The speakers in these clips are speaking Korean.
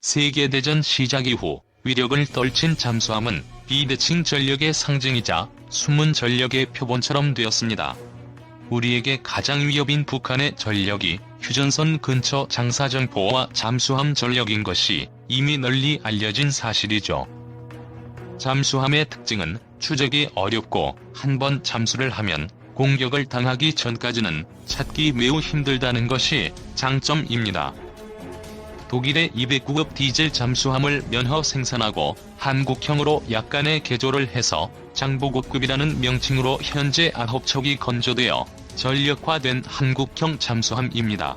세계대전 시작 이후 위력을 떨친 잠수함은 비대칭 전력의 상징이자 숨은 전력의 표본처럼 되었습니다. 우리에게 가장 위협인 북한의 전력이 휴전선 근처 장사정포와 잠수함 전력인 것이 이미 널리 알려진 사실이죠. 잠수함의 특징은 추적이 어렵고 한번 잠수를 하면 공격을 당하기 전까지는 찾기 매우 힘들다는 것이 장점입니다. 독일의 209급 디젤 잠수함을 면허 생산하고 한국형으로 약간의 개조를 해서 장보고급이라는 명칭으로 현재 9척이 건조되어 전력화된 한국형 잠수함입니다.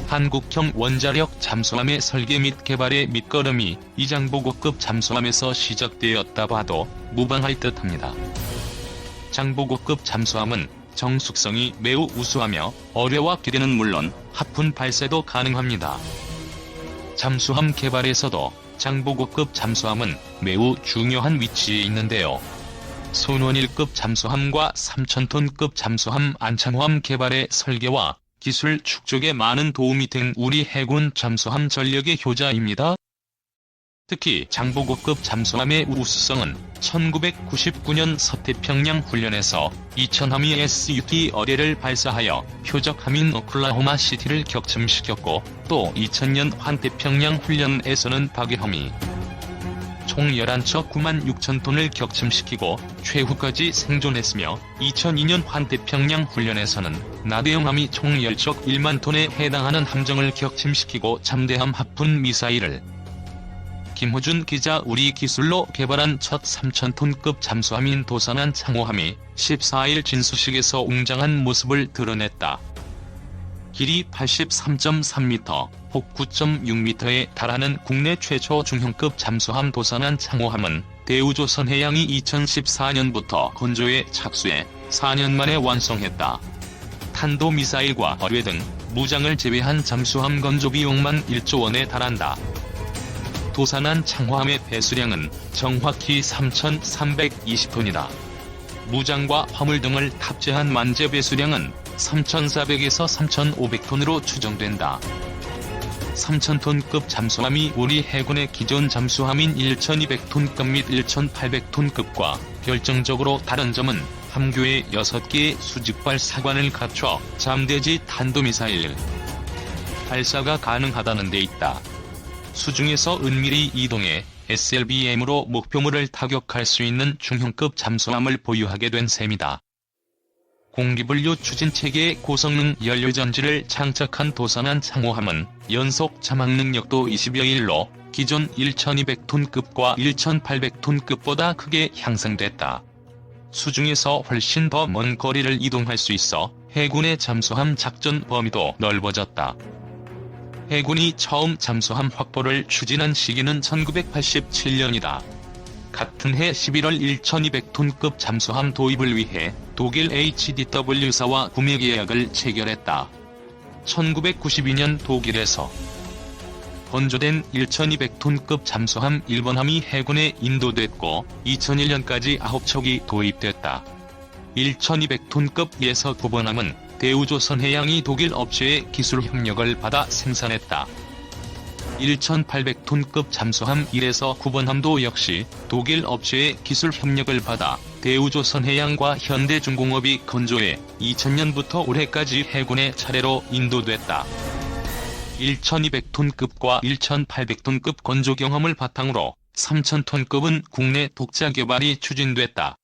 한국형 원자력 잠수함의 설계 및 개발의 밑거름이 이 장보고급 잠수함에서 시작되었다 봐도 무방할 듯합니다. 장보고급 잠수함은 정숙성이 매우 우수하며 어뢰와 기대는 물론 하품 발사도 가능합니다. 잠수함 개발에서도 장보고급 잠수함은 매우 중요한 위치에 있는데요. 손원일급 잠수함과 3,000톤급 잠수함 안창호함 개발의 설계와 기술 축적에 많은 도움이 된 우리 해군 잠수함 전력의 효자입니다. 특히 장보고급 잠수함의 우수성은 1999년 서태평양 훈련에서 2000함이 SUT 어뢰를 발사하여 표적함인 오클라호마 시티를 격침시켰고 또 2000년 환태평양 훈련에서는 박예함이 총 11척 96,000톤을 격침시키고 최후까지 생존했으며 2002년 환태평양 훈련에서는 나대형함이 총 10척 1만 톤에 해당하는 함정을 격침시키고 잠대함 하푼 미사일을 김호준 기자 우리 기술로 개발한 첫 3,000톤급 잠수함인 도산한 창호함이 14일 진수식에서 웅장한 모습을 드러냈다. 길이 83.3m, 폭 9.6m에 달하는 국내 최초 중형급 잠수함 도산한 창호함은 대우조선해양이 2014년부터 건조에 착수해 4년 만에 완성했다. 탄도미사일과 어뢰 등 무장을 제외한 잠수함 건조 비용만 1조 원에 달한다. 도산한 창호함의 배수량은 정확히 3,320톤이다. 무장과 화물 등을 탑재한 만재 배수량은 3,400에서 3,500톤으로 추정된다. 3,000톤급 잠수함이 우리 해군의 기존 잠수함인 1,200톤급 및 1,800톤급과 결정적으로 다른 점은 함교에 6개의 수직발 사관을 갖춰 잠대지 탄도미사일 발사가 가능하다는 데 있다. 수중에서 은밀히 이동해 SLBM으로 목표물을 타격할 수 있는 중형급 잠수함을 보유하게 된 셈이다. 공기분류 추진체계의 고성능 연료전지를 장착한 도산한 창호함은 연속 자막 능력도 20여일로 기존 1,200톤급과 1,800톤급보다 크게 향상됐다. 수중에서 훨씬 더 먼 거리를 이동할 수 있어 해군의 잠수함 작전 범위도 넓어졌다. 해군이 처음 잠수함 확보를 추진한 시기는 1987년이다. 같은 해 11월 1,200톤급 잠수함 도입을 위해 독일 HDW사와 구매 계약을 체결했다. 1992년 독일에서 건조된 1,200톤급 잠수함 1번함이 해군에 인도됐고 2001년까지 9척이 도입됐다. 1,200톤급에서 9번함은 대우조선해양이 독일 업체의 기술 협력을 받아 생산했다. 1,800톤급 잠수함 1에서 9번함도 역시 독일 업체의 기술 협력을 받아 대우조선해양과 현대중공업이 건조해 2000년부터 올해까지 해군의 차례로 인도됐다. 1,200톤급과 1,800톤급 건조 경험을 바탕으로 3,000톤급은 국내 독자 개발이 추진됐다.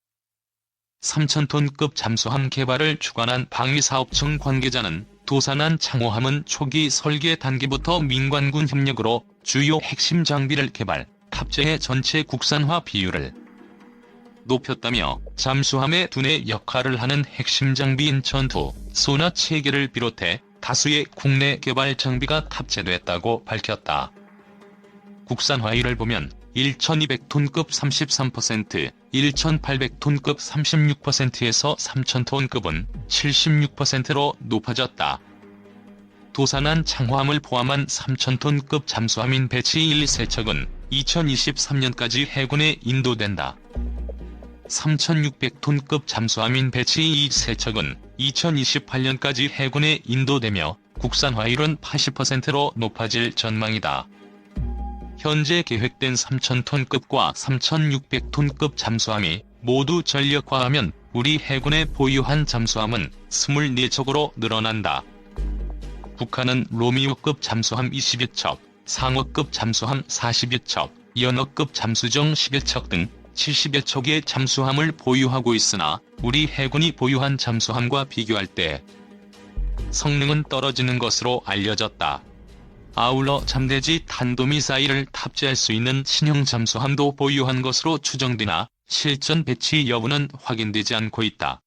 3,000톤급 잠수함 개발을 주관한 방위사업청 관계자는 도산한 창호함은 초기 설계 단계부터 민관군 협력으로 주요 핵심 장비를 개발, 탑재해 전체 국산화 비율을 높였다며 잠수함의 두뇌 역할을 하는 핵심 장비인 전투, 소나 체계를 비롯해 다수의 국내 개발 장비가 탑재됐다고 밝혔다. 국산화율을 보면 1,200톤급 33%, 1,800톤급 36%에서 3,000톤급은 76%로 높아졌다. 도산한 창호함을 포함한 3,000톤급 잠수함인 배치 1, 3척은 2023년까지 해군에 인도된다. 3,600톤급 잠수함인 배치 2, 3척은 2028년까지 해군에 인도되며 국산화율은 80%로 높아질 전망이다. 현재 계획된 3,000톤급과 3,600톤급 잠수함이 모두 전력화하면 우리 해군의 보유한 잠수함은 24척으로 늘어난다. 북한은 로미오급 잠수함 20여 척, 상어급 잠수함 40여 척, 연어급 잠수정 10여 척 등 70여 척의 잠수함을 보유하고 있으나 우리 해군이 보유한 잠수함과 비교할 때 성능은 떨어지는 것으로 알려졌다. 아울러 잠대지 탄도미사일을 탑재할 수 있는 신형 잠수함도 보유한 것으로 추정되나 실전 배치 여부는 확인되지 않고 있다.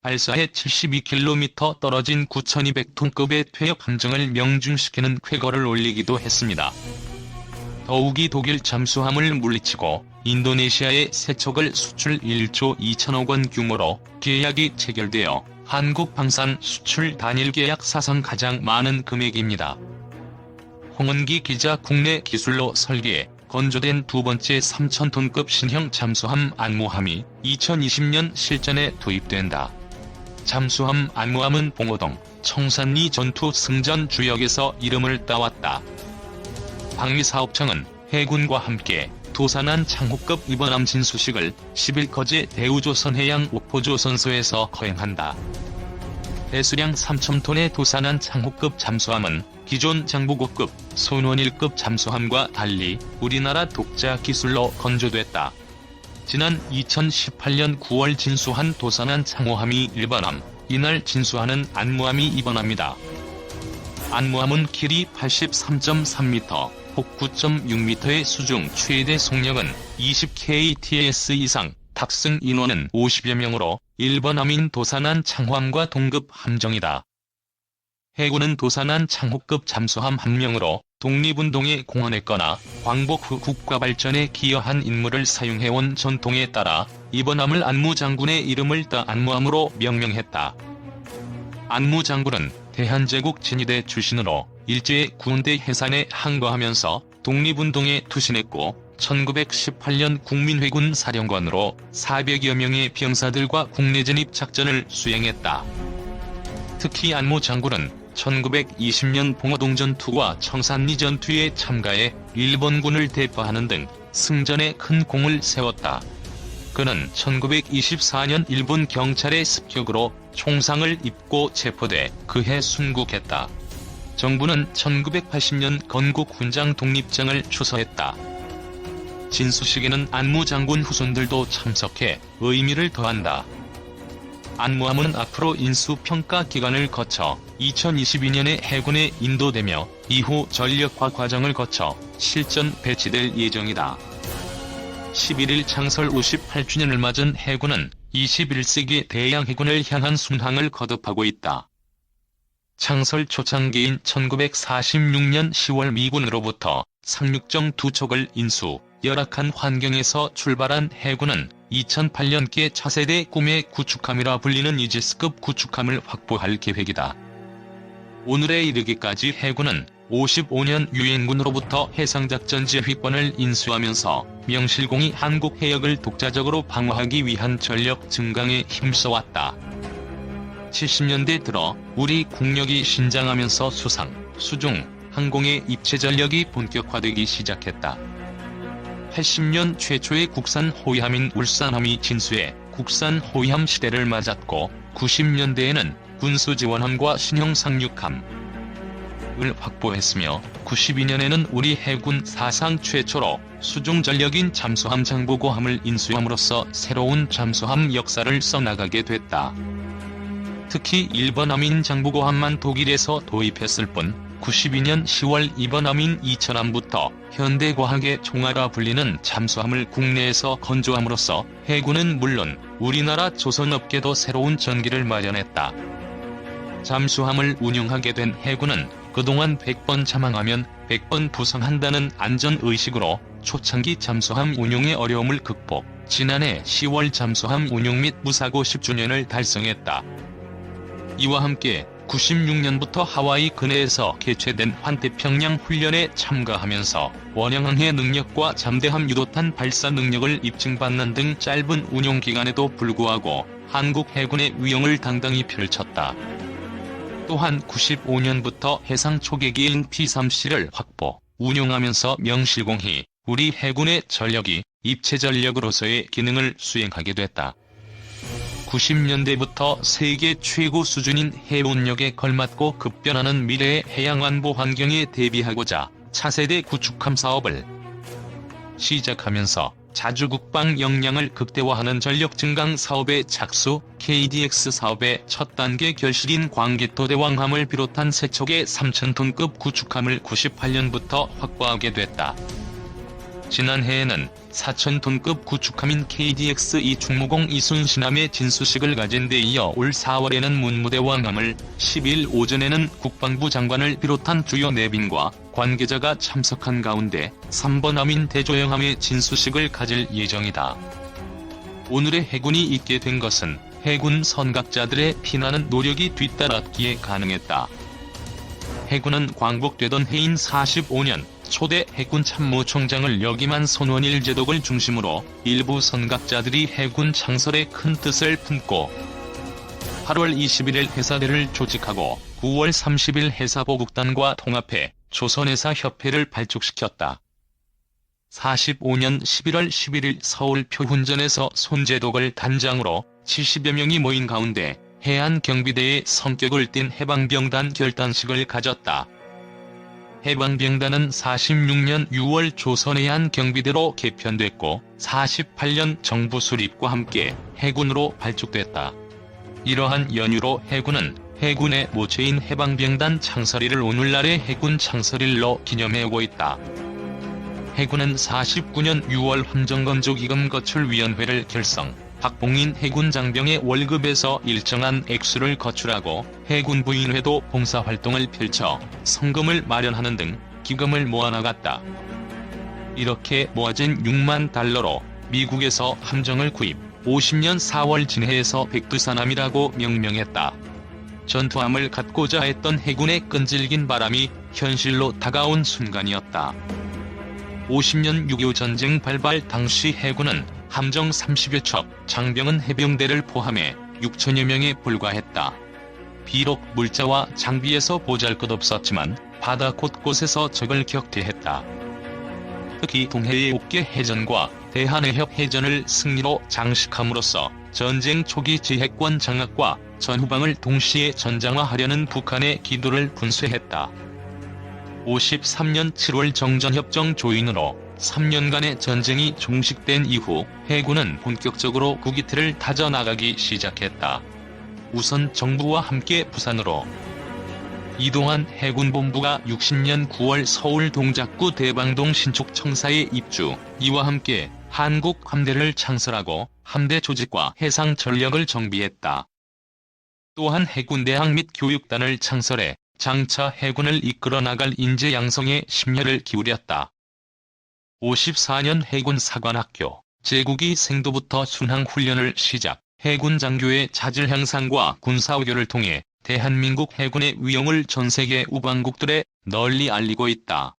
발사해 72km 떨어진 9,200톤급의 퇴역 함정을 명중시키는 쾌거를 올리기도 했습니다. 더욱이 독일 잠수함을 물리치고 인도네시아에 세 척을 수출 1조 2천억 원 규모로 계약이 체결되어 한국 방산 수출 단일 계약 사상 가장 많은 금액입니다. 홍은기 기자 국내 기술로 설계해 건조된 두 번째 3,000톤급 신형 잠수함 안무함이 2020년 실전에 도입된다. 잠수함 안무함은 봉오동, 청산리 전투 승전 주역에서 이름을 따왔다. 방위사업청은 해군과 함께 도산한 창호급 이번함 진수식을 10일 거제 대우조선해양 옥포조선소에서 거행한다. 배수량 3,000톤의 도산한 창호급 잠수함은 기존 장보고급, 손원일급 잠수함과 달리 우리나라 독자 기술로 건조됐다. 지난 2018년 9월 진수한 도산한 창호함이 1번함, 이날 진수하는 안무함이 2번함이다. 안무함은 길이 83.3m, 폭 9.6m의 수중 최대 속력은 20kts 이상, 탑승 인원은 50여 명으로 1번함인 도산한 창호함과 동급 함정이다. 해군은 도산한 창호급 잠수함 한 명으로 독립운동에 공헌했거나 광복 후 국가발전에 기여한 인물을 사용해온 전통에 따라 이번함을 안무장군의 이름을 따 안무함으로 명명했다. 안무장군은 대한제국 진위대 출신으로 일제의 군대 해산에 항거하면서 독립운동에 투신했고 1918년 국민회군 사령관으로 400여 명의 병사들과 국내 진입 작전을 수행했다. 특히 안무장군은 1920년 봉오동 전투와 청산리 전투에 참가해 일본군을 대파하는 등 승전에 큰功을 세웠다. 그는 1924년 일본 경찰의 습격으로 총상을 입고 체포돼 그해 순국했다. 정부는 1980년 건국훈장 독립장을 추서했다. 진수식에는 안무장군 후손들도 참석해 의미를 더한다. 안무함은 앞으로 인수평가 기간을 거쳐 2022년에 해군에 인도되며 이후 전력화 과정을 거쳐 실전 배치될 예정이다. 11일 창설 58주년을 맞은 해군은 21세기 대양 해군을 향한 순항을 거듭하고 있다. 창설 초창기인 1946년 10월 미군으로부터 상륙정 2척을 인수, 열악한 환경에서 출발한 해군은 2008년께 차세대 꿈의 구축함이라 불리는 이지스급 구축함을 확보할 계획이다. 오늘에 이르기까지 해군은 55년 유엔군으로부터 해상작전 지휘권을 인수하면서 명실공히 한국 해역을 독자적으로 방어하기 위한 전력 증강에 힘써왔다. 70년대 들어 우리 국력이 신장하면서 수상, 수중, 항공의 입체 전력이 본격화되기 시작했다. 80년 최초의 국산 호위함인 울산함이 진수해 국산 호위함 시대를 맞았고 90년대에는 군수지원함과 신형 상륙함을 확보했으며 92년에는 우리 해군 사상 최초로 수중 전력인 잠수함 장보고함을 인수함으로써 새로운 잠수함 역사를 써나가게 됐다. 특히 1번함인 장보고함만 독일에서 도입했을 뿐 92년 10월 2번함인 이천함부터 현대과학의 총아라 불리는 잠수함을 국내에서 건조함으로써 해군은 물론 우리나라 조선업계도 새로운 전기를 마련했다. 잠수함을 운용하게 된 해군은 그동안 100번 잠항하면 100번 부상한다는 안전의식으로 초창기 잠수함 운용의 어려움을 극복, 지난해 10월 잠수함 운용 및 무사고 10주년을 달성했다. 이와 함께 96년부터 하와이 근해에서 개최된 환태평양 훈련에 참가하면서 원형항해 능력과 잠대함 유도탄 발사 능력을 입증받는 등 짧은 운용 기간에도 불구하고 한국 해군의 위용을 당당히 펼쳤다. 또한 95년부터 해상 초계기인 P-3C를 확보, 운용하면서 명실공히 우리 해군의 전력이 입체전력으로서의 기능을 수행하게 됐다. 90년대부터 세계 최고 수준인 해운력에 걸맞고 급변하는 미래의 해양안보 환경에 대비하고자 차세대 구축함 사업을 시작하면서 자주 국방 역량을 극대화하는 전력 증강 사업의 착수, KDX 사업의 첫 단계 결실인 광개토대왕함을 비롯한 세 척의 3,000톤급 구축함을 98년부터 확보하게 됐다. 지난해에는 4,000톤급 구축함인 KDX-2 충무공 이순신함의 진수식을 가진 데 이어 올 4월에는 문무대왕함을, 10일 오전에는 국방부 장관을 비롯한 주요 내빈과 관계자가 참석한 가운데 3번 함인 대조영함의 진수식을 가질 예정이다. 오늘의 해군이 있게 된 것은 해군 선각자들의 피나는 노력이 뒤따랐기에 가능했다. 해군은 광복되던 해인 45년 초대 해군 참모총장을 역임한 손원일 제독을 중심으로 일부 선각자들이 해군 창설에 큰 뜻을 품고 8월 21일 해사대를 조직하고 9월 30일 해사보국단과 통합해 조선해사협회를 발족시켰다. 45년 11월 11일 서울 표훈전에서 손제독을 단장으로 70여 명이 모인 가운데 해안경비대의 성격을 띤 해방병단 결단식을 가졌다. 해방병단은 46년 6월 조선해안경비대로 개편됐고 48년 정부 수립과 함께 해군으로 발족됐다. 이러한 연유로 해군은 해군의 모체인 해방병단 창설일을 오늘날의 해군 창설일로 기념해오고 있다. 해군은 49년 6월 함정건조기금거출위원회를 결성, 박봉인 해군 장병의 월급에서 일정한 액수를 거출하고 해군 부인회도 봉사활동을 펼쳐 성금을 마련하는 등 기금을 모아나갔다. 이렇게 모아진 6만 달러로 미국에서 함정을 구입, 50년 4월 진해에서 백두산함이라고 명명했다. 전투함을 갖고자 했던 해군의 끈질긴 바람이 현실로 다가온 순간이었다. 50년 6.25 전쟁 발발 당시 해군은 함정 30여 척, 장병은 해병대를 포함해 6천여 명에 불과했다. 비록 물자와 장비에서 보잘것없었지만 바다 곳곳에서 적을 격퇴했다. 특히 동해의 옥계 해전과 대한해협 해전을 승리로 장식함으로써 전쟁 초기 지해권 장악과 전후방을 동시에 전장화하려는 북한의 기도를 분쇄했다. 53년 7월 정전협정 조인으로 3년간의 전쟁이 종식된 이후 해군은 본격적으로 국위틀을 다져나가기 시작했다. 우선 정부와 함께 부산으로 이동한 해군본부가 60년 9월 서울 동작구 대방동 신축청사에 입주, 이와 함께 한국 함대를 창설하고 함대 조직과 해상 전력을 정비했다. 또한 해군대학 및 교육단을 창설해 장차 해군을 이끌어 나갈 인재 양성에 심혈을 기울였다. 54년 해군 사관학교, 제국이 생도부터 순항훈련을 시작, 해군 장교의 자질 향상과 군사우교를 통해 대한민국 해군의 위용을 전세계 우방국들에 널리 알리고 있다.